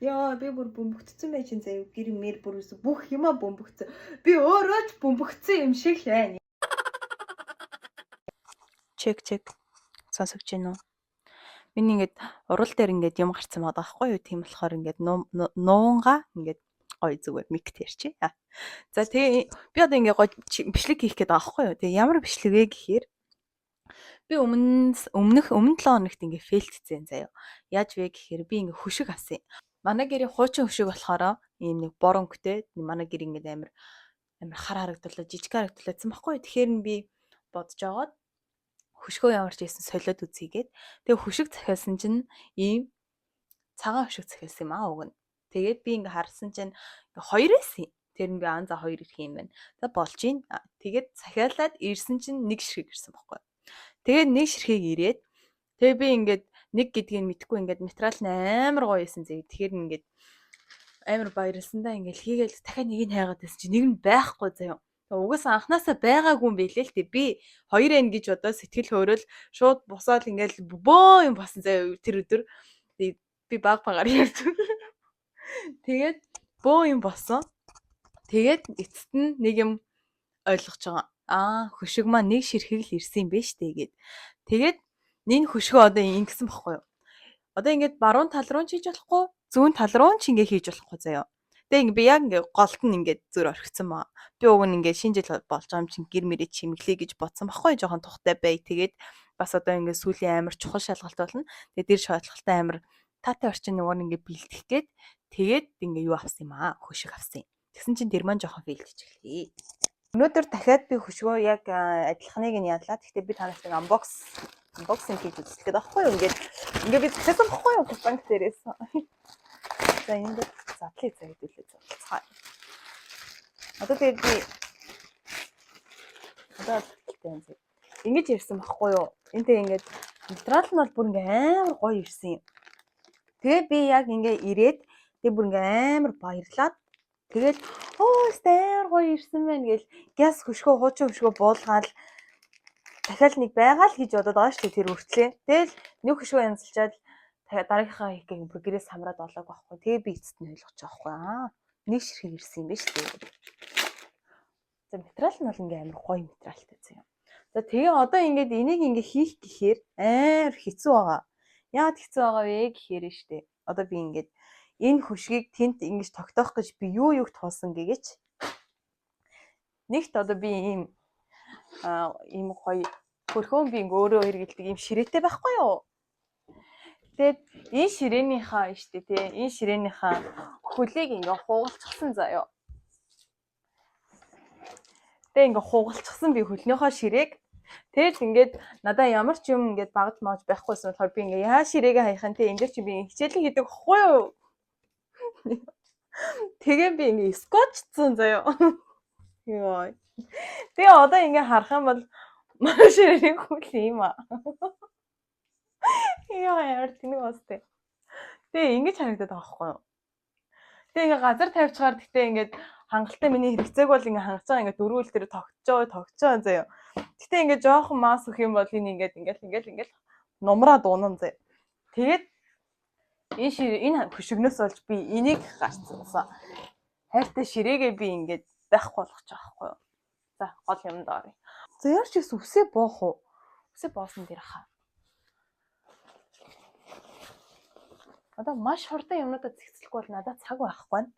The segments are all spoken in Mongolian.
Яа би бүр бөмбөгдсөн байж энэ заяа гэр мэр бүрээс бүх юма бөмбөгдсөн. Би өөрөө ч бөмбөгдсөн юм шиг байна. Чек сонсогч гинөө. Миний ингээд урал дээр ингээд юм гарцсан байгаа байхгүй юу? Тийм болохоор ингээд нуунга ингээд гоё зүгээр микт ярьчих. За тэгээ би одоо ингээд гоё бичлэг хийх гээд байгаа байхгүй юу? Тэгээ ямар бичлэг вэ гэхээр би өмнө 7 хоногт ингээд фейлтцэн заяа. Яаж вэ гэхээр би ингээд хөшиг авсан. Манай гэрийн хуучин хөшиг болохоор ийм нэг бор өнгөтэй манай гэр ингээд амар хар харагдуулаад жижиг харагдуулсан байхгүй юу? Тэгэхээр би бодож аваад хөшгөө ямар ч ийсэн солиод үзьгээд тэгээ хөшиг захиалсан чинь ийм цагаан хөшиг захиалсан юм уг нь. Тэгээд би ингээ харсан чинь хоёр байсан. Тэр нь би за хоёр ирэх юм байна. За болж гин. Тэгээд захиалаад ирсэн чинь нэг ширхэг ирсэн байхгүй. Тэгээд нэг ширхэг ирээд тэгээ би ингээд нэг гэдгийг мэдхгүй ингээд материал нь амар гоё байсан зэ. Тэгэхээр ингээд амар баярлсан да ингээд хийгээл дахиад нэг нь хайгаад байсан чинь нэг нь байхгүй заяа. Угаасаа анханасаа байгаагүй юм билээ л дээ. Би 2 эн гэж одоо сэтгэл хөөрөл шууд босоод ингээл бөө юм басан заяа тэр өдөр. Би багаар ярьсан. Тэгээд бөө юм босон. Тэгээд эцэст нь нэг юм ойлгож байгаа. Хөшиг маань нэг ширхэг л ирсэн юм бэ штэ гээд. Тэгээд энэ хөшгөө одоо ингэсэн бохгүй юу? Одоо ингээд баруун тал руу ч хийж болохгүй, зүүн тал руу ч ингээ хийж болохгүй заяа. Тэгээ би яг ингээ голт нь ингээ зөр орхицсан баа. Би уг нь ингээ шинэ жил болж байгаа юм чинь гэр мэрээ чимэглэе гэж бодсон байхгүй жоохон тухтай бай. Тэгээд бас одоо ингээ сүүлийн амар чухал шалгалт болно. Тэгээд дэр шалгалтаа амар таатай орчин нөгөө ингээ бэлтгэх гээд тэгээд ингээ юу авсан юм хөшиг авсан. Тэгсэн чинь тэр маань жоохон фейлдэж эхлэе. Өнөөдөр дахиад би хөшгөө яг адилханыг нь ядлаа. Гэхдээ би танаас нэг unboxing хийж үзлээ байхгүй юу? Ингээ би захиасан байхгүй юу? Банк дээрээс. За энэ дээр задлыг загидүүлээ зурцгаа. Одоо тэгээд би одоо гэдэг ингэж ярьсан байхгүй юу? Энтэй ингээд материал нь бол бүр ингээ амар гоё ирсэн юм. Тэгээ би яг ингээ ирээд тэг бүр ингээ амар баярлаад тэгэл амар гоё ирсэн байна гэл газ хөшгөө хуучин хөшгөө буулгаал дахиад нэг байгаа л гэж бодоод байгаа шүү дээ тэр үртлээ. Тэгэл нэг хөшгөө янзалчаад дараагийнхаа хийх гэх бүр гэрээс хамраад болоог байхгүй. Тэгээ би эцэст нь ойлгож байгаа байхгүй. Нэг ширхэг ирсэн юм ба шүү дээ. За материал нь бол ингээ амар гоё материалтай заяа. За тэгээ одоо ингээд энийг ингээ хийх гэхээр амар хэцүү байгаа. Яагаад хэцүү байгаа вэ гэхээр шүү дээ. Одоо би ингээд энэ хөшгийг тент ингэж тогтоох гэж би юуг туулсан гэгээч. Нэгт одоо би ийм гоё хөрхөн би ингээ өөрөө хэрэгэлдэг ийм ширээтэй байхгүй юу? Тэгээд энэ ширээнийхаа штэ тий энэ ширээнийхаа хөлийг ингээ хуугалчихсан заяа. Тэгээд ингээ хуугалчихсан би хөлнийхөө ширээг тэгээд ингээд надаа ямар ч юм ингээд багж мааж байхгүйсэн болохоор би ингээ яа ширээгээ хаяхан тий энэ дэр чи би хичээлэн хийдэг хэвгүй юу? Тэгээ би ингээ скотчсон заяа. Йоо. Тэгээ одоо ингээ харах юм бол манай ширээний хөл юм Яа яар тэнэг бастай. Тэгээ ингэж харагдаад байгаа байхгүй юу? Тэгээ ингээ газар тавьчихаар гэхдээ ингээд хангалттай миний хэрэгцээг бол ингээ хангаж байгаа ингээ дөрвөл дээр тогтцоо заяа. Гэхдээ ингээ жоохон мас өгөх юм бол энэ ингээл нумраа дуунан заяа. Тэгээд энэ хөшигнөөс болж би энийг гарцсан. Хайртай ширээгээ би ингээд байхгүй болгож байгаа байхгүй юу? За гол юм даа. За яарч ийс үсээ боох уу? Үсээ боосон дээр хаа. Одоо маш хурдан юмнуудаа зэгцлэхгүй бол надад цаг байхгүй байна.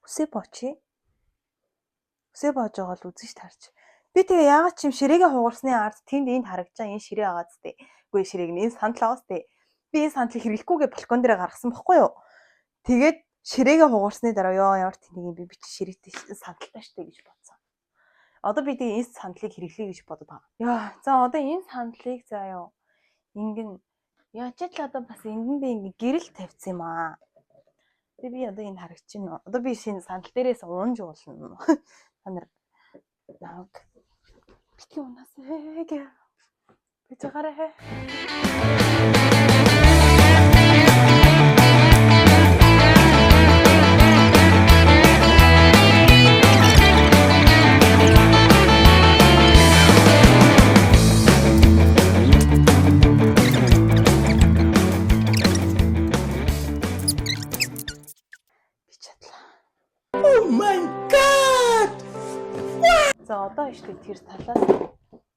Үсээ боочи. Үсээ боож байгаа л үзэж тарч. Би тэгээ яагаад ч юм ширээгээ хугарсны ард тэнд энд харагдаж байгаа энэ ширээ байгаа зү. Үгүй ширээг нь энэ сандал байгаа зү. Би энэ сандлыг хэрэглэхгүйгээ балкон дээр гаргасан байхгүй юу? Тэгээд ширээгээ хугарсны дараа ямар тэнийг би чи ширээтэй сандалтай штэ гэж бодсон. Одоо би тэгээ энэ сандлыг хэрэглэе гэж бодод байгаа. Яа, за одоо энэ сандлыг заяа. Ингэн яач л одоо бас энд би ингээ гэрэл тавьсан юм аа. Тэгээ би одоо энэ харагч байна. Одоо би шинэ сандал дээрээс уунж уулна. Та нар яг битгий унаасаа гэ. Би цагаараа my god. За одоо штэ тэр талаас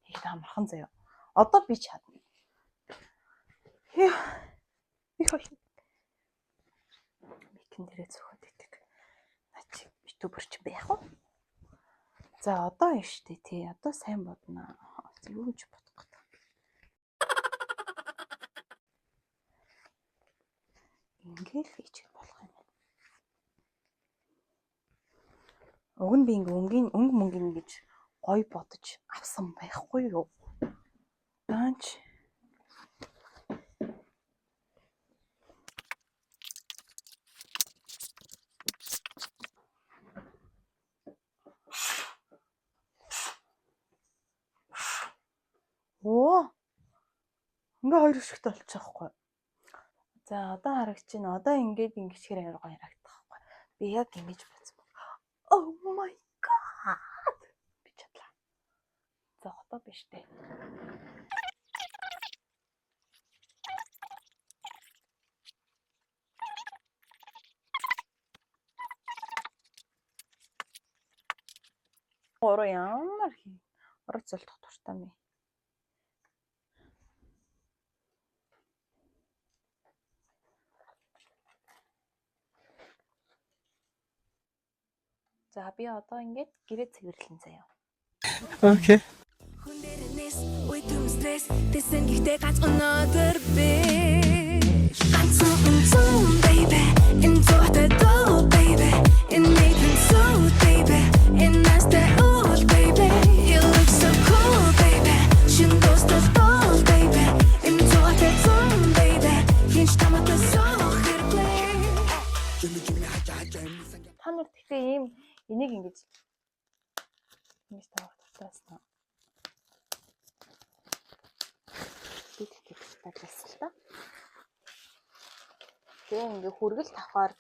хийх амархан заяа. Одоо би чадна. Их хой. Микэн дээрээ зөвхөн идэг. Начи ютубер ч байх уу? За одоо штэ тий. Одоо сайн бодно. Юу ч бодох гэдэг. Ингээл хийж болох юм. Уг нь би ингээ өнгө мөнгө гэж гой бодож авсан байхгүй юу? Даанч Оо. Ингээ хоёр өшгт болчих واخгүй. За одоо харагч чинь одоо ингээд ингэчээр амар гоё харагдах واخгүй. Би яг ингэж бодсон. Oh my god. Би чадлаа. За одоо биш дээ. Ороо ямар хий. Ороо цолдох дуртай мэй. За би одоо ингээд гэрээ цэвэрлэн заяа. Okay. Хүн дээрнээс өөдрөм стресс тэсэн гэхдээ ганц өнөөдөр би ганцхан үнцэн baby энэ зовтой доо baby энэ нэгэн суу baby энэ настай all baby you look so cool baby шин достал доо baby энэ зовтой зон baby хинч таматай соо хэрглээ Та нар тэгтээ ийм энийг ингэж тавах тусаасна. Би тэгтээ тагласан л та. Тэгээ ингээ хүргэл тавахаар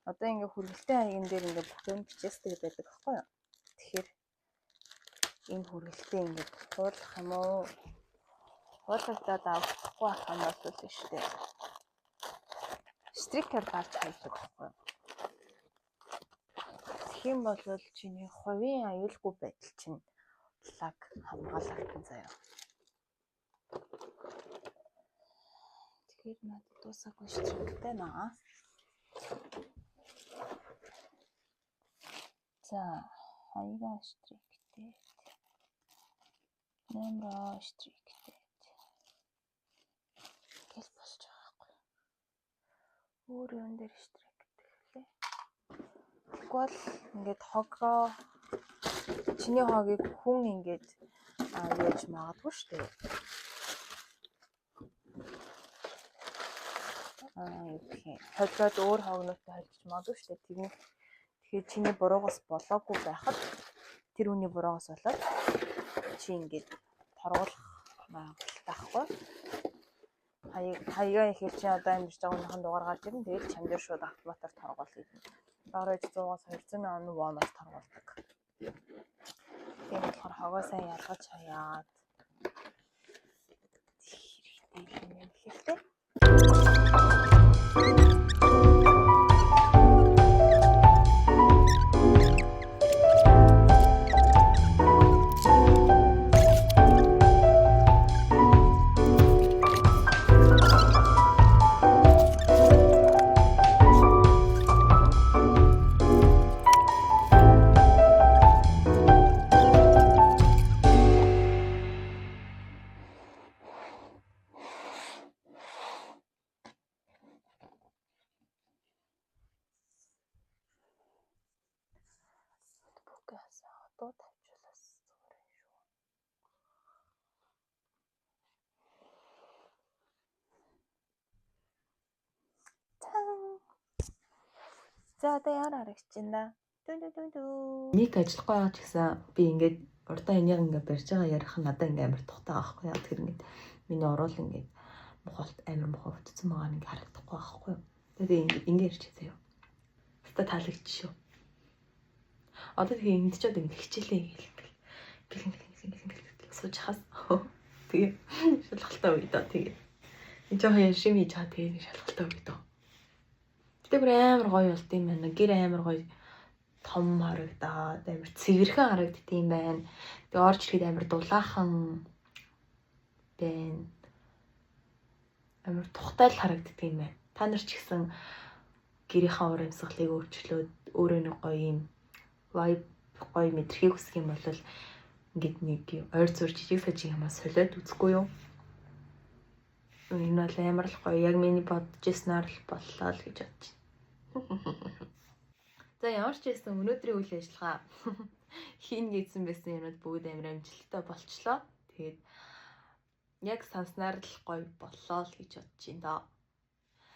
одоо ингээ хүргэлтийн хаягн дээр ингээ бүх юм бичээстэй байдаг байхгүй юу? Тэгэхээр энэ хүргэлтээ ингээ хуулах юм уу? Хуулагдаад авахгүй ах юм бол шүү дээ. Стрикер гарч хайж байгаа байхгүй юу? Тийм бол чиний хувийн аюулгүй байдал чинь лаг хамгаалагдсан заяа. Тэгэхээр надад дуусаагүй штриктэй наа. За, хаяга штриктэй. Нэмро штриктэй. Гэл болж байгаа байхгүй. Өөр юм дээр штриктэй лээ. Тэгвэл ингээд хогоо чиний хогийг хүн ингээд яаж магадгүй шүү дээ. Окей. Хойлоод өөр хогноотой холж магадгүй шүү дээ. Тэгэхээр чиний буруугаас болоогүй байхад тэр хүний буруугаас болоод чи ингээд торгуулах байхгүй. Хаягаа ихэр чи одоо амьдарч байгаа хүнийхэн дугаар гарч ирэн тэгээд чам дээр шууд автоматар торгуул хийдэг. Доорож 100-аас 200,000 вонос торгуулдаг. Тийм болохоор хогоо сайн ялгаж хаяад хэрэгтэй юм хэлээ. Одоо тавьчихлаас зүгээр шүү. За одоо яар харагч чинь да. Ник ажиллахгүй байгаа ч гэсэн би ингээд урдаа энийг ингээд барьж байгаа ярих нь надад ингээд амар тухтай байхгүй яа. Тэгэхээр ингээд миний уруул ингээд мохолт амар мохоо утсан байгаа нэг харагдахгүй байхгүй юу. Тэгээд ингээд ярьчих заяа. Та таалагдчих шүү. Одоо тэгээ энд ч одоо ингээд хичээлээ гэл сууж хаас. Тэгээ шалгалтай үед одоо тэгээ энэ жоохон яшим хийж байгаа тэгээ шалгалтай үед. Гэтэ бүр амар гоё болт юм байна. Гэр амар гоё том харагдаад амар цэвэрхэн харагддаг юм байна. Тэгээ орж ирэхэд амар дулаахан байна. Амар тухтай л харагддаг юм байна. Та нар ч гэсэн гэрийнхаа уур амьсгалыг өөрчлөөд өөрөө нэг гоё юм vibe гоё мэдрхийг хүсэх юм бол ингээд нэг ойр зур жижиг сажиг юмаа солиод үзэхгүй юу? Энэ бол амар л гоё. Яг миний бодож ирснээр л боллоо л гэж бодож байна. За ямар ч байсан өнөөдрийн үйл ажиллагаа хийн гэсэн байсан юмуд бүгд амар амжилттай болчлоо. Тэгээд яг санснаар л гоё боллоо л гэж бодож байна.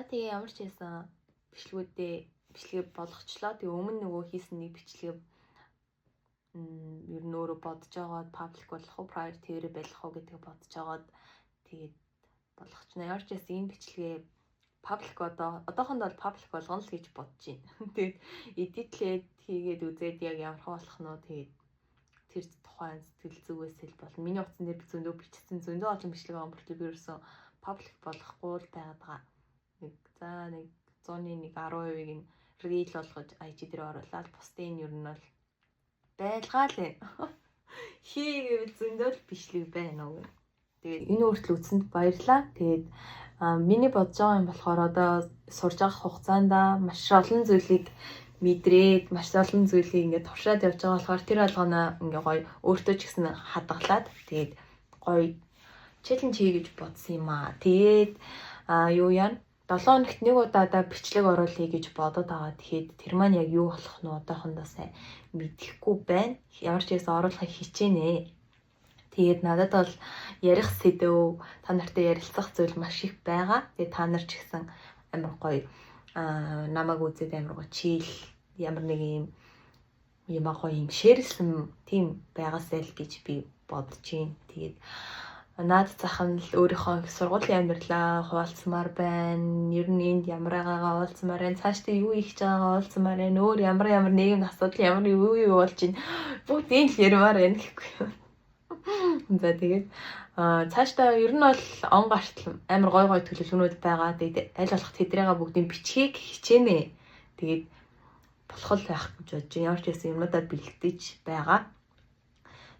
Тэгээ ямар ч байсан бичлэгээ болгочлоо. Тэгээ өмнө нөгөө хийсэн нэг бичлэгээ ер нь өөрөө бодож байгаад паблик болох уу, priority байх уу гэдгийг бодож байгаад тэгээд болгочихно. Ямар ч байсан энэ бичлэгээ паблик одоохондоо паблик болгоно л гэж бодож байна. Тэгээд эдитлээд хийгээд үзээд яг ямар болох нь уу тэгээд тэр тухайн сэтгэл зүгээс л болно. Миний утсан дээр зөндөө бичсэн зөндөө олон бичлэг байгаа мөртлөө би ерөөсөө паблик болгохгүй л байгаа. Нэг 100-ийн 10%-ийг нь reel болгож IG дээр оруулаад бусдын нь ер нь бол байлгаа л байна. Хийгээд зөндөө л бичлэг байна уу. Тэгээд энэ хүртэл үзсэнд баярлалаа. Тэгээд миний бодож байгаа юм болохоор одоо сурж байгаа хугацаанд маш олон зүйлийг мэдрээд маш олон зүйлийг ингээд туршаад явж байгаа болохоор тэр болгоно ингээ гоё өөртөө ч гэсэн хадгалаад тэгээд гоё челленж хий гэж бодсон юм аа. Тэгээд юу яа 7 хоногт нэг удаадаа бичлэг оруулъя гэж бодоод байгаа. Тэгэхэд тэр маань яг юу болох нь одоохондоо сайн мэдэхгүй байна. Ямар ч байсан оруулахыг хичээнэ. Тэгээд надад бол ярих сэдв, та нартай ярилцах зүйл маш их байгаа. Тэгээд та нар ч гэсэн амар гоё намайг үзээд амар гоё чийл ямар нэг юм гоё юм шеэрлсэн тийм байгаасай л гэж би бодож байна. Тэгээд наад зах нь л өөрийнхөө сургуулийн амьдралаа хуваалцмаар байна. Ер нь энд ямар байгаагаа хуваалцмаар байна. Цаашдаа юу хийж байгаагаа хуваалцмаар байна. Өөр ямар нийгэмд асуудал ямар юу болж байна. Бүгдийг л ярмаар байна гэхгүй юу. За тэгээд цаашдаа ер нь бол он гартал амар гой төлөвлөгөөнүүд байгаа. Тэгээд аль болох тэдрээгээ бүгдийн бичгийг хичээнэ. Тэгээд болох л байх гэж бодож байна. Ямар ч байсан юмудаа бэлтгэж байгаа.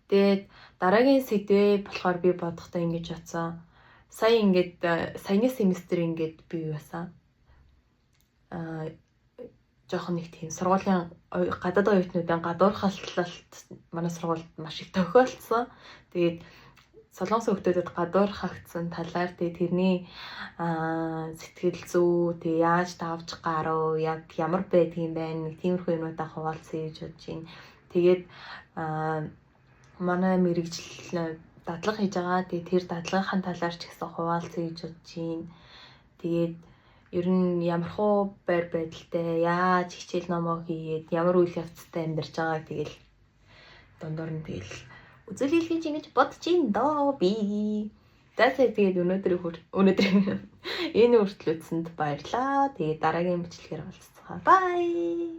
Тэгээд дараагийн сэдвээ болохоор би бодохдоо ингэж бодсон. Сая ингээд саяны семестр ингээд би юу яасан? Жохон нэг тийм сургуулийн гадаад оюутнуудын гадуурхалт манай сургуульд маш их тохиолдсон. Тэгээд солонгосын хүмүүсд гадуурхагдсан талаар тэрний сэтгэл зүй тэг яаж давж гарав, яг ямар байдгийг байна. Нэг тиймэрхүү юмудаа хуваалцъя гэж бодож байна. Тэгээд манай мэрэгжил дадлага хийж байгаа. Тэгээд тэр дадлагын талаар ч гэсэн хуваалцъя гэж бодож байна. Тэгээд ер нь ямархуу байр байдалтай яаж хичээл номоо хийгээд ямар үйл явцтай амьдарч байгааг тэгэл дундуур нь тэгэл үзүүлэл хийж ингэж бодож байна доо би. Тэгээд өнөөдрийн энэ хүртэл үзсэнд баярлалаа. Тэгээд дараагийн бичлэгээр уулзцгаая. Bye.